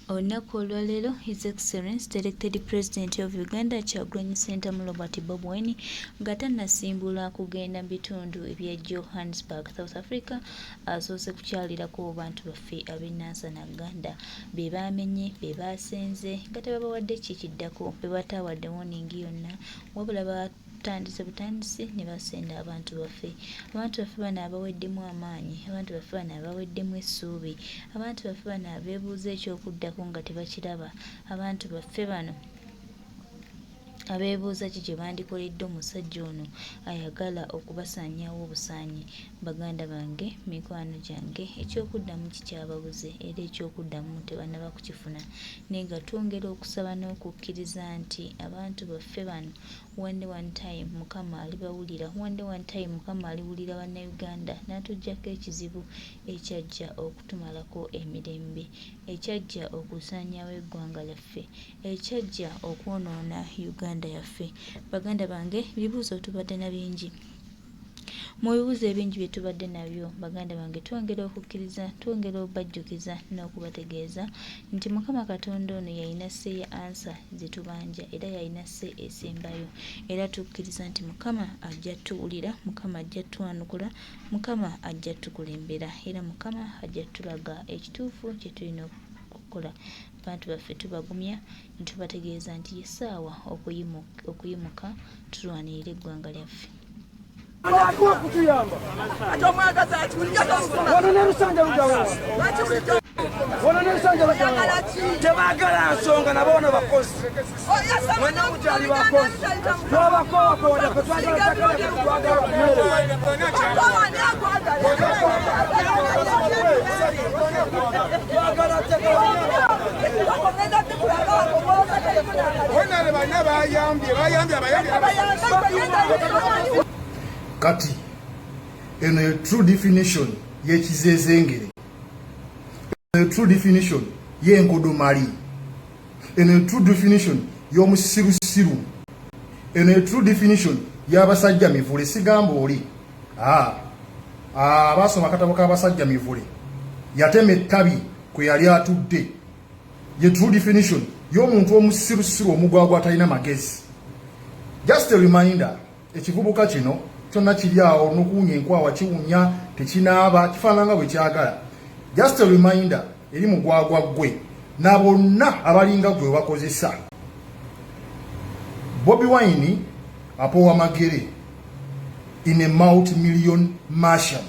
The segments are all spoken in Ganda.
Olunaku olwaleero His Excellency the elected President of Uganda Kyagulanyi Ssentamu Robert Bobi Wine nga tannasimbula kugenda mu bitundu ebya Johannesburg, South Africa asoose kukyalirako bantu baffe ab'e Nansana-Uganda be baamenye be baasenze nga tebabawadde kikiddako be bataawadde warning yonna wabula batandise butandisi ne basenda abantu baffe bano abaweddemu amaanyi, abantu baffe bano abaweddemu essuubi, abantu baffe bano abeebuuza ekyokuddako nga tebakiraba, abantu baffe bano abeebuuza ki gye bandikoledde omusajja ono ayagala okubasaanyaawo obusaanyi. Baganda bange, mikwano gyange, ekyokuddamu kikyababuze era ekyokuddamu tebannaba kukifuna naye nga twongera okusaba n'okukkiriza nti abantu baffe bano one time Mukama alibawulira, one time Mukama aliwulira bannayuganda n'atuggyako ekizibu ekyajja okutumalako emirembe, ekyajja okusaanyaawo eggwanga lyaffe, ekyajja okwonoona Uganda yaffe. Baganda bange, bibuuzo tubadde na bingi. Mu bibuuzo ebingi bye tubadde nabyo, baganda bange, twongera okukkiriza, twongera obajjukiza n'okubategeeza nti Mukama Katonda ono yalina sse ya ansa ze tubanja era yalina sse esembayo, era tukkiriza nti Mukama ajja tuwulira, Mukama ajja twanukula, Mukama ajja tukulembera era Mukama ajja tulaga ekituufu kye tulina okukola. Abantu baffe tubagumya nitubategeeza nti yesaawa okuyimuka tulwanirira eggwanga lyaffe. Tebagala nsonga naboona bakozi mwena mukyali bakozi twabakowakoda kati eno true definition y'ekizezengere, eno true definition y'enkodomali, eno true definition y'omusirusiru, eno true definition y'abasajja mivule. Sigamba oli abasoma akatabo k'abasajja mivule yatema ettabi kwe yali atudde, ye true definition y'omuntu omusirusiru omugwagwa atalina magezi. Just a reminder, ekivubuka kino kyonna kiri awo n'okuwunya enkwawa kiwunya tekinaaba kifaananga bwe kyagala. Just a reminder eri mugwagwa gwe na bonna abalinga gwe bakozesa. Bobi Wine apowa magere in a multi-million mansion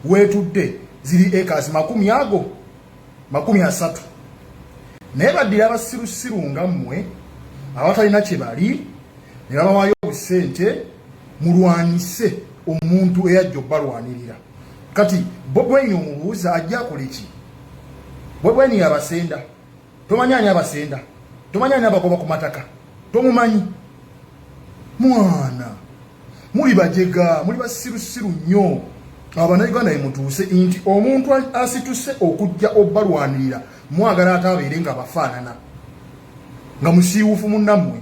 wetudde ziri acres 30 naye baddira abasirusiru nga mmwe abatalina kye bali ne babawaayo obusente mulwanise omuntu eyajja obbalwanirira. Kati Bobi Wine omubuuza ajja akola ki? Bobi Wine yabasenda, tomanyi ani abasenda, tomanyi ani abagoba ku mataka, tomumanyi. Mwana muli bajega, muli basirusiru nnyo. Abannayuganda emutuuse nti omuntu asituse okujja obbalwanirira mwagala atabeere nga bafaanana nga musiiwufu munnammwe.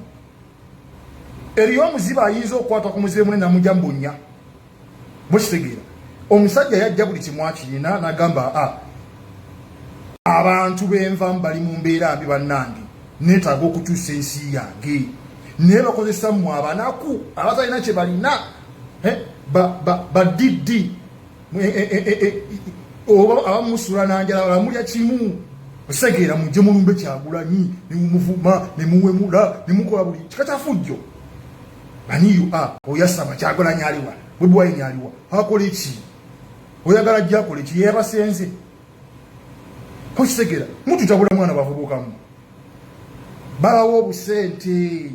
Eriyo omuziba ayinza okukwata ku muzibe munene namujja mbunya. Mukitegeera omusajja yajja buli kimu akirina n'agamba abantu b'enva bali mu mbeera mbi bannange, neetaaga okukyusa ensi yange. Naye bakozesa mmwe abanaku abatalina kye balina badiddi oba abamusula nanjala balamulya kimu. Osegeera mujje mulumbe Kyagulanyi ne mumuvuma ne muwemula ne mukola buli kika kya fujjo. Baniyu oyasaba Kyagulanyi aliwa, Bobi Wine aliwa, akola ki? Oyagala ajja akola ki? Yebasenze kokitegera mututabula mwana bavubukamu babawo obusente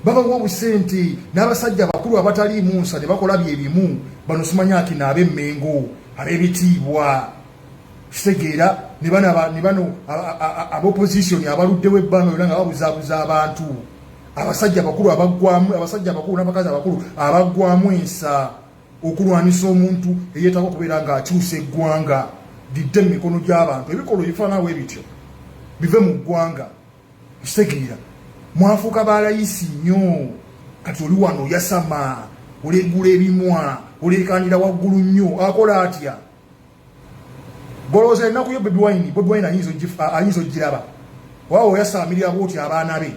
babawo obusente n'abasajja bakulu abatali munsa ne bakola byebimu bano simanya akina ab'emmengo ab'ebitiibwa kitegeera ne bano ab'opposition abaluddewo ebbanga era nga babuzaabuza abantu, abasajja bakulu abaggwamu, abasajja bakulu n'abakazi abakulu abaggwamu ensa okulwanisa omuntu eyeetaaga okubeera ng'akyusa eggwanga lidde mu mikono gy'abantu. Ebikolwa ebifaananawo ebityo bive mu ggwanga. Kitegeera mwafuuka balayisi nnyo. Kati oli wano oyasama, olegula ebimwa, oleekaanira waggulu nnyo, akola atya? goloze na kuyo Bobi Wine ayinzo giraba wao yasamirira boti abaana be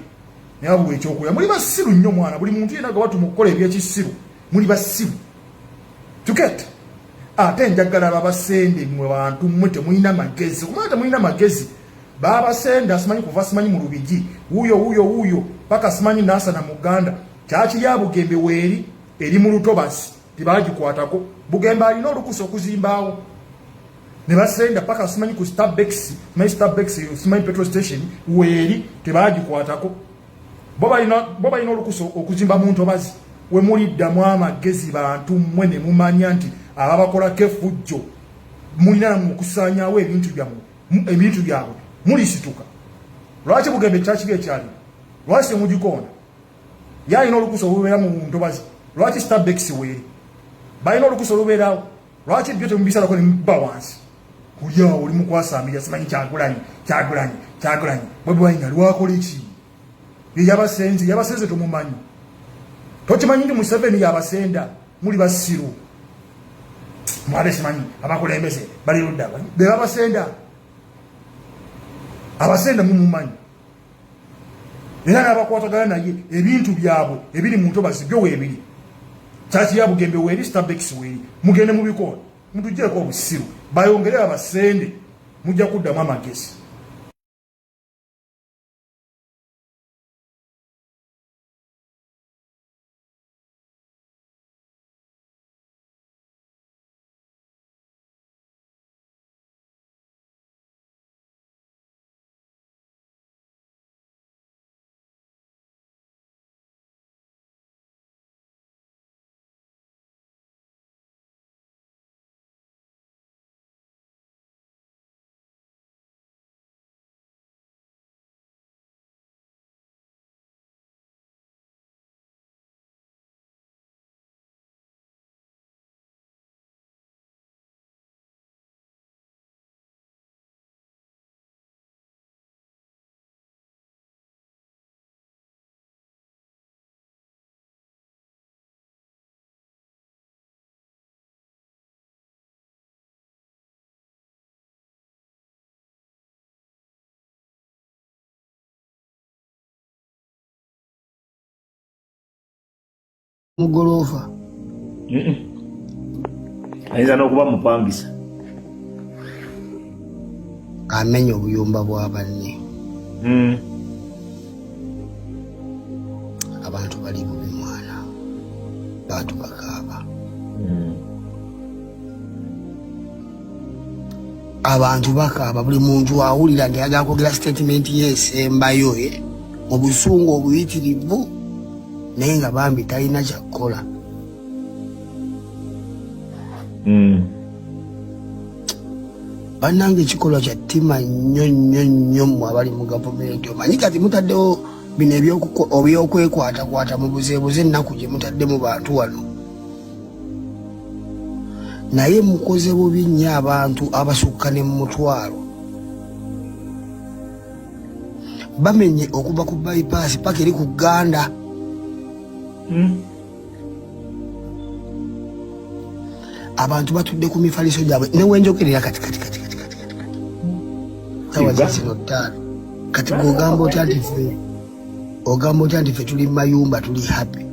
ne babu ekyokuya muri basiru nnyo mwana buli muntu yena gawatu mukola ebyekisiru muri basiru tuket ate njagala babasende mwe bantu mmute muina magezi kumata muina magezi baba senda simanyi kuva simanyi mu Lubigi uyo paka simanyi nasa na Muganda chachi ya Bugembe weri eri mu Lutobasi tibaji kwatako Bugembe alina olukusa okuzimbawo ne basenda paka simanyi ku Starbucks simanyi petrol station weri tibaji kwatako boba ina olukusa okuzimba mu Ntobazi we muri damu amagezi bantu mwene mumanya nti ababakola kefujjo mulina mu kusanyawo ebintu byabwe muri situka lwaki Bugembe chachi bye cyali lwaki mujikona yalina olukusa olubera mu Ntobazi lwaki Starbucks weri balina olukusa oluberawo lwaki byo temubisalako ne mubba wansi kuyawo oli mukwasamira simanyi Kyagulanyi Bobi Wine lwakola iki yabasenze tumumanyi tokimanyi ndi Museveni yabasenda muli basiru mwale simanyi abakulembeze bali ludda be abasenda mumumanyi era n'abakwatagana naye ebintu byabwe ebiri mu Ntobazi byo weebiri chachi ya Bugembe weri Starbucks weri mugende mubikola mutujjeko obusiru bayongere abasende mujja kuddamu amagezi mugorofa ayinza n'okuba mupangisa amenya obuyumba bwa banne abantu bali bubi mwana bantu bakaaba abantu bakaaba buli muntu awulira nti ayagala kwogera statement yesembayo mu busungu obuyitirivu naye nga bambi talina kyakkola bannange ekikolwa kya ttima nnyo mmwe abali mu gavumenti omanyi kati mutaddewo bino ebyokwekwatakwata mu buzeebuze ennaku gye mutadde mu bantu wano naye mukoze bubi nnyo abantu abasukka ne mu mutwalo bamenye okuva ku bypass paka eri ku Gganda abantu batudde ku mifaliso gyabwe newenjogerera kati tawazisino ttaano kati ogamba otya nti ffe tuli mayumba tuli happy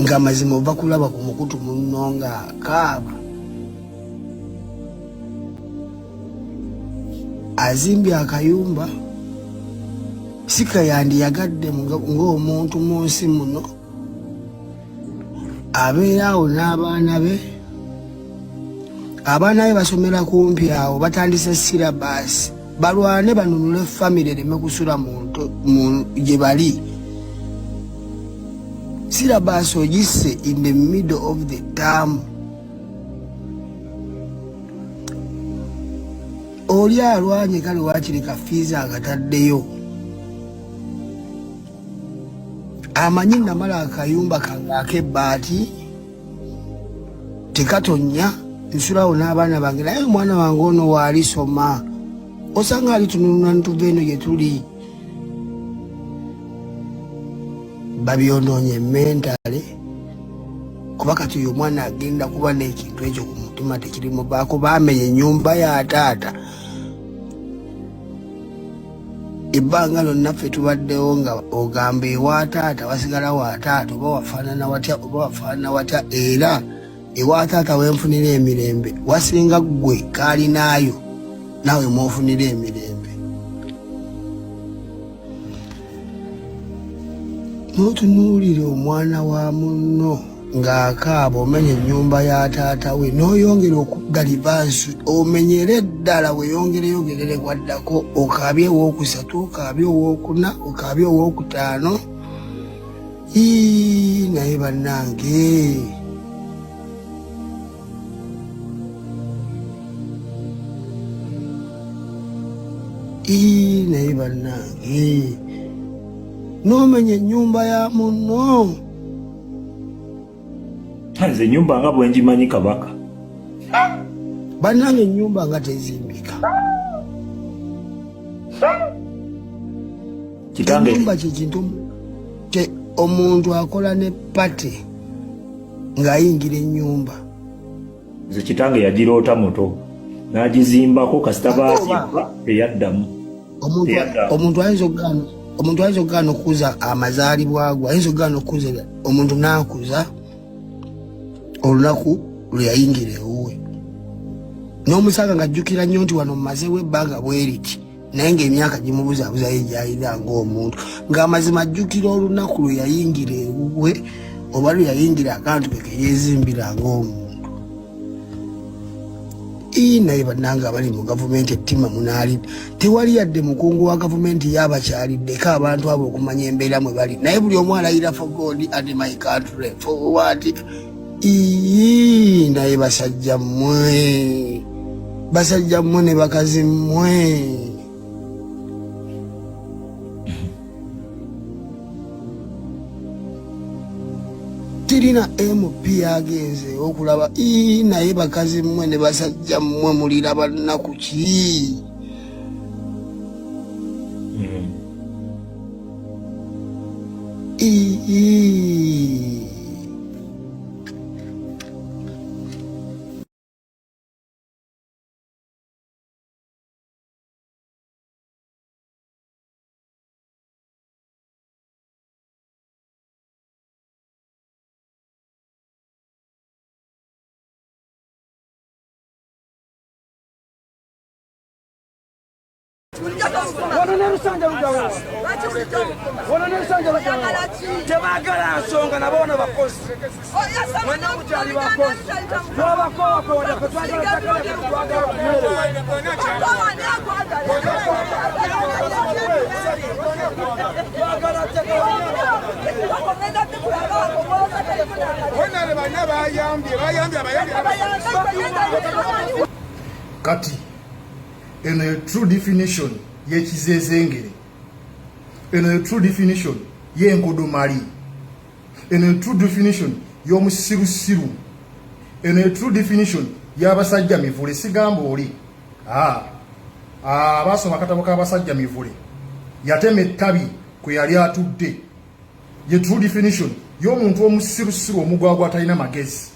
nga mazima ova kulaba ku mukutu munno nga akaaba azimbye akayumba sika yandiyagadde ng'omuntu mu nsi muno abeera awo n'abaana be basomera kumpi awo batandise sirabasi balwane banunule famire ereme kusula gye bali sirabasi ogisse in the middle of the term oli alwanye kale wakiri kafiiza akataddeyo amanyi namala akayumba kange ak'ebbaati tekatonya nsulawo n'abaana bange naye omwana wange ono waalisoma osanga ali tununula ntuva eno gye tuli babyonoonye mentale kuba kati uyo mwana agenda kuba n'ekintu ekyo ku mutima tekirimu baako bamenye ennyumba ya taata. Ebbanga lyonna ffe tubaddewo nga ogamba ewa taata wasigala wa taata oba wafaanana watya era ewa taata wenfunira emirembe wasinga ggwe kaalinaayo naawe mwofunira emirembe. N'otunuulire omwana wa munno ng'akaaba omenya ennyumba ya taata we n'oyongera okugaliba nsu omenyere eddala weeyongerere kwaddako okaabye ow'okusatu okaabye ow'okuna okaabye ow'okutaano. Naye bannange naye bannange n'omenya ennyumba ya munno. Nze ennyumba nga bwe ngimanyi Kabaka. Bannange ennyumba nga tezimbika. Kitange Ennyumba kye kintu omuntu akola ne pate ng'ayingira ennyumba. nze kitange yagiroota muto n'agizimbako kasita baazimba teyaddamu. Omuntu ayinza okugaana okukuza amazaalibwa gwe, ayinza okugaana okukuza omuntu n'akuza olunaku lwe yayingira ewuwe. N'omusaaga ng'ajjukira nnyo nti wano mmazeewo ebbanga bwe riti naye ng'emyaka gimubuzaabuzayo gyayina ng'omuntu ng'amazima ajjukira olunaku lwe yayingira ewuwe oba lwe yayingira akantu ke yeezimbira ng'omuntu. Naye bannange abali mu gavumenti ettima munaalidde tewali yadde mukungu wa gavumenti y'abakyaliddeko abantu abo okumanya embeera mwe bali naye buli omu alayira for God and my country for what. Naye basajja mmwe ne bakazi mmwe tirina MP yagenze okulaba naye bakazi mmwe ne basajja mmwe mulira bannaku ki? Tebagala nsonga nabona bakozi mwena mukyali bakozi twabakowakoda kati eno ye true definition y'ekizezengere, eno ye true definition y'enkodomali, eno ye true definition y'omusirusiru, eno ye true definition y'abasajja mivule. Sigamba oli abasoma akatabo k'abasajja mivule yatema ettabi kwe yali atudde, ye true definition y'omuntu omusirusiru omugwagwa atalina magezi.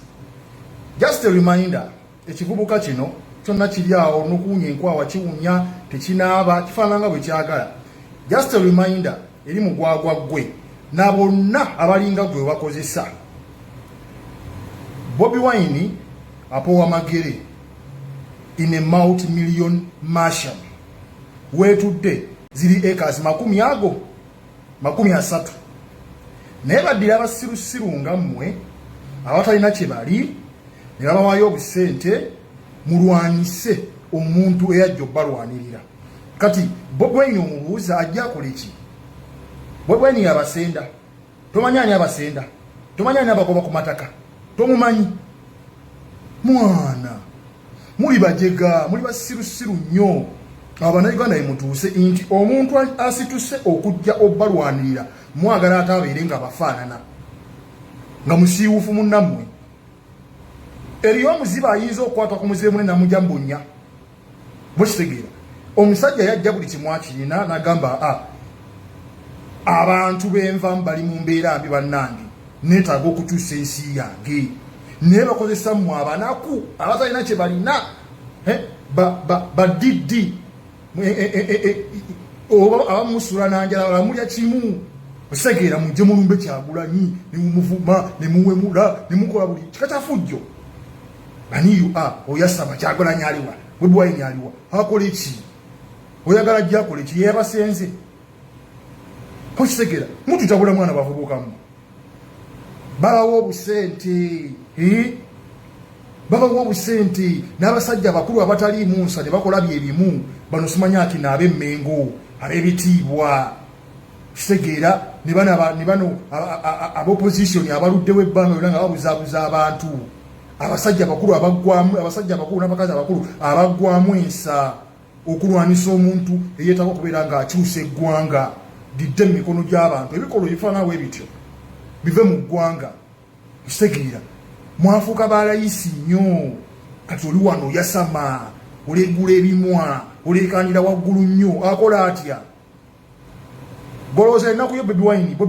Just a reminder, ekivubuka kino kyonna kiri awo n'okuwunya enkwawa kiwunya tekinaaba kifaananga bwe kyagala. Just a reminder eri mugwagwa gwe na bonna abalinga gwe bakozesa. Bobi Wine apowa magere in a multi-million mansion wetudde ziri acres 30 naye baddira abasirusiru nga mmwe abatalina kye bali ne babawaayo obusente mulwanyise omuntu eyajja obbalwanirira. Kati Bobi Wine omubuuza ajja akola ki? Bobi Wine abasenda, tomanyi ani abasenda, tomanyi ani abagoba ku mataka, tomumanyi. Mwana muli bajega, muli basirusiru nnyo. Abannayuganda emutuuse nti omuntu asituse okujja obbalwanirira mwagala atabeere nga bafaanana nga musiiwufu munnammwe. Eriyo omuziba ayinza okukwata ku muzibe munene namujja mbunya. Bwekitegeera omusajja yajja buli kimu akirina n'agamba abantu b'enva bali mu mbeera mbi bannange neetaaga okukyusa ensi yange naye bakozesa mmwe abanaku abatalina kye balina badiddi oba abamusula nanjala balamulya kimu osegeera mujje mulumbe Kyagulanyi ne mumuvuma ne muwemula ne mukola buli kika kya fujjo baniyu oyasaba Kyagulanyi aliwa Bobi Wine aliwa akola ki oyagala jja akola ki yebasenze kokisegeera mututabula mwana bavubukamu babawo obusente babawo obusente n'abasajja abakulu abatali munsa ne bakola byebimu bano simanya ati n'ab'emmengo ab'ebitiibwa kisegeera ne bano ab'opposition abaluddewo ebbanga lyonna nga babuzaabuza abantu abasajja abakulu abaggwamu abasajja abakulu n'abakazi abakulu abaggwamu ensa okulwanisa omuntu eyeetaka okubeera ng'akyusa eggwanga lidde mu mikono gy'abantu ebikolwa ebifaanawo ebityo bive mu ggwanga kisegeera mwafuuka balayisi nnyo kati oli wano oyasama olegula ebimwa olekanira waggulu nnyo akola atya golooza ennaku yo Bobi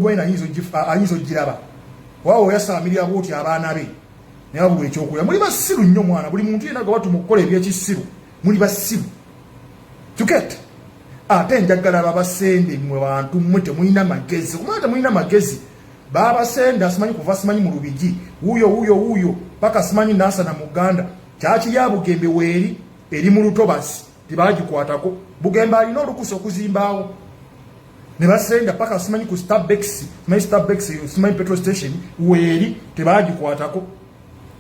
Wine ayinza ogiraba waawe oyasaamirira bwoti abaana be naye babula ekyokulya muli basiru nnyo mwana buli muntu yenna gwe batuma okukola ebyekisiru muli basiru tukete ate njagala babasende mmwe bantu mmwe temulina magezi kumana temulina magezi babasenda simanyi kuva simanyi mu Lubigi wuyo paka simanyi nasa na Muganda kyaki ya Bugembe weeri eri mu Lutobasi tibagikwatako Bugembe alina olukusa okuzimbaawo ne basenda paka simanyi ku Starbucks simanyi petrol station weeri tebagikwatako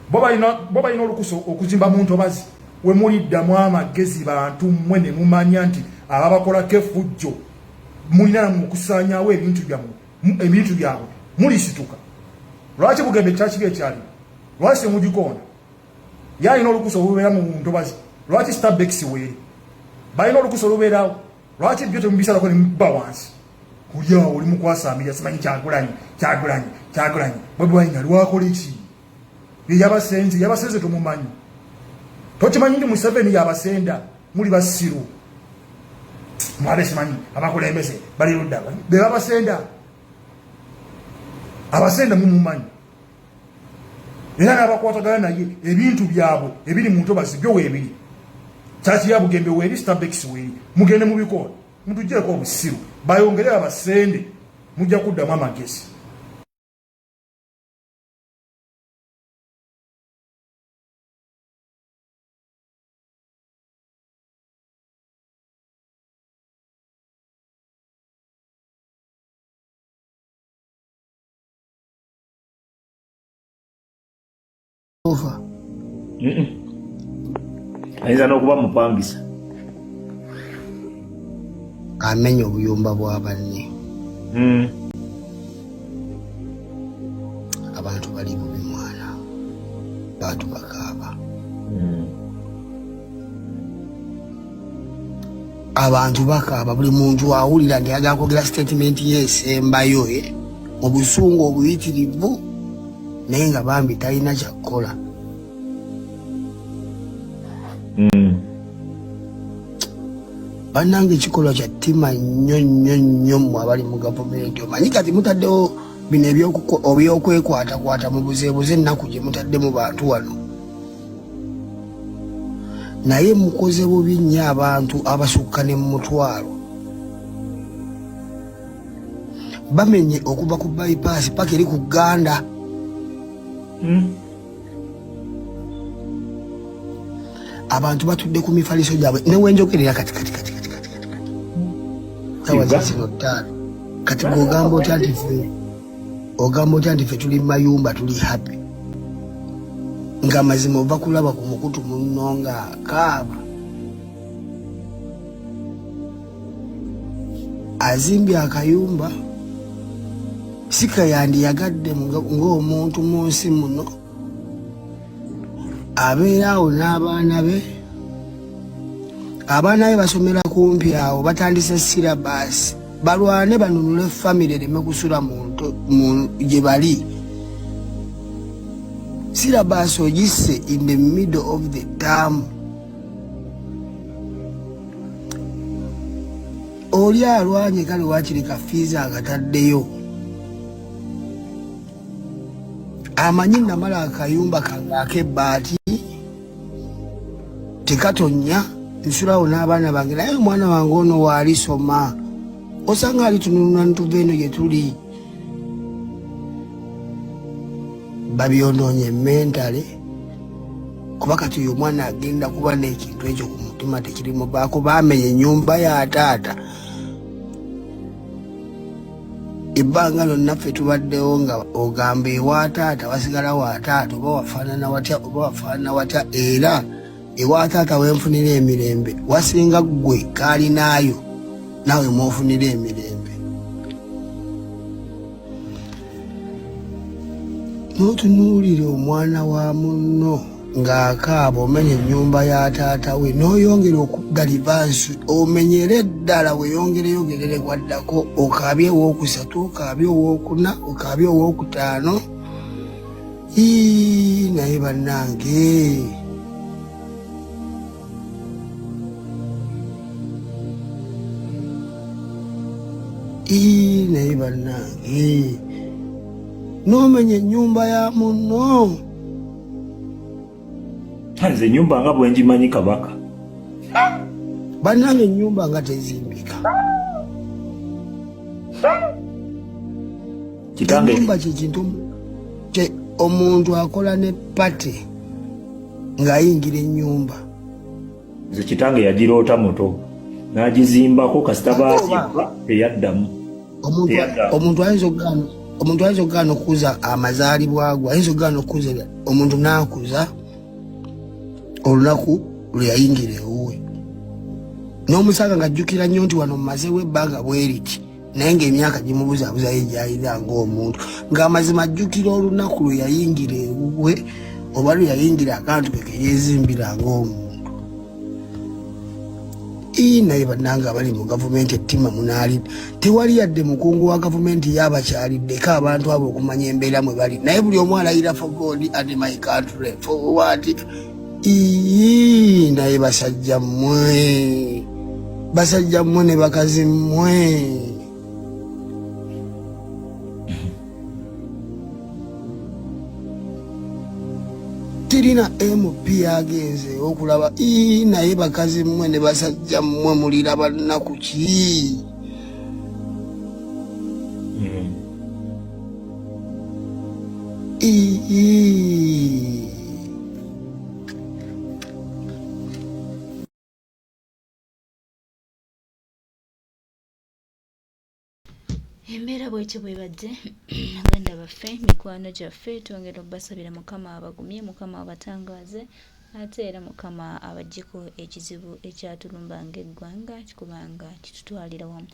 bo balina olukusa okuzimba mu Ntobazi we muliddamu amagezi bantu mmwe ne mumanya nti ababakolako effujjo mulina mukusaanyaawo ebintu byabwe mulisituka lwaki Bugembe kyakibi ekyali lwaki mugikoona yalina olukusa olubeera mu Ntobazi lwaki Starbucks weeri balina olukusa olubeerawo lwaki byo temubisalako ne muba wansi kulyawo oli mukwasaamirya simanyi Kyagulanyi Bobi Wine aliwakola eki yabasenze tomumanyi tokimanyi nti Museveni yabasenda muli basiru mwale simanyi abakulembeze bali ludda bebabasenda abasenda mumumanyi era n'abakwatagana naye ebintu byabwe ebiri mu Ntobazi byo weebiri kyaki ya Bugembe weeri Starbucks weeri mugende mubikola mutuggyeko obusiru bayongere abasende mujja kuddamu amagezi ayinza n'okuba mupangisa amenya obuyumba bwa banne abantu bali bubi mwana bantu bakaaba abantu bakaaba buli muntu awulira nti agala kwogera statement yesembayo mu busungu obuyitirivu naye nga bambi talina kyakukola bannange ekikolwa kya ttima nnyo mmwe abali mu gavumenti omanyi kati mutaddewo bino ebyokwekwatakwata mu buzeebuze ennaku gye mutadde mu bantu wano naye mukoze bubi nnyo abantu abasukka ne mu mutwalo bamenye okuva ku bypass paka eri ku Gganda abantu batudde ku mifaliso gyabwe newenjogerera kati kati ogamba otya nti ffe tuli mayumba tuli happy nga mazima ova kulaba ku mukutu munno nga akaaba azimbye akayumba sika yandiyagadde ng'omuntu mu nsi muno abeerawo n'abaana be basomera kumpi awo batandise sirabasi balwane banunule family ereme kusula gye bali sirabasi ogisse in the middle of the term oli alwanye kale wakiri kafiiza akataddeyo amanyi namala akayumba kange ak'ebbaati tekatonya nsulawo n'abaana bange naye omwana wange ono waalisoma osanga ali tununula nituva eno gye tuli babyonoonye mentale kuba kati oyo omwana agenda kuba n'ekintu ekyo ku mutima tekirimu baako bamenye ennyumba ya taata ebbanga lyonna ffe tubaddewo nga ogamba ewa taata wasigala wa taata oba wafaanana watya era ewa taata wenfunira emirembe wasinga ggwe kaalinaayo naawe mwofunira emirembe n'otunuulire omwana wa munno ng'akaaba omenya ennyumba ya taata we n'oyongera okudda livansi omenyere eddala weeyongereyogerere waddako okaabye ow'okusatu okaabye ow'okuna okaabye ow'okutaano naye bannange naye bannange n'omenya ennyumba ya munno nze ennyumba nga bwe ngimanyi kabaka bannange ennyumba nga tezimbika ennyumba kyekintu omuntu akola ne pate ng'ayingira ennyumba nze kitange yagiroota muto n'agizimbako kasita baazimba teyaddamu omuntu ayinza okugaana okukuza amazaalibwa gwe ayinza okugaana okukuza omuntu n'akuza olunaku lwe yayingira ewuwe n'omusaaga ng'ajjukira nnyo nti wano mmazeewo ebbanga bweriti naye ng'emyaka gimubuzaabuzayo gyayira ng'omuntu ng'amazima ajjukira olunaku lwe yayingira ewuwe oba lwe yayingira akantu ke keyeezimbira ng'omuntu naye bannange abali mu gavumenti ettima munaalidde tewali yadde mukungu wa gavumenti yabakyaliddeko abantu abo okumanya embeera mwe bali naye buli omu alayira for God and my country for what naye basajja mmwe ne bakazi mmwe tirina MP agenze okulaba naye bakazi mmwe ne basajja mmwe mulira bannaku ki embeera bwetyo bwebadde baganda baffe mikwano gyaffe twongera okubasabira mukama abagumye mukama abatangaaze ate era mukama abaggyeko ekizibu ekyatulumba ng'eggwanga kubanga kitutwalira wamu.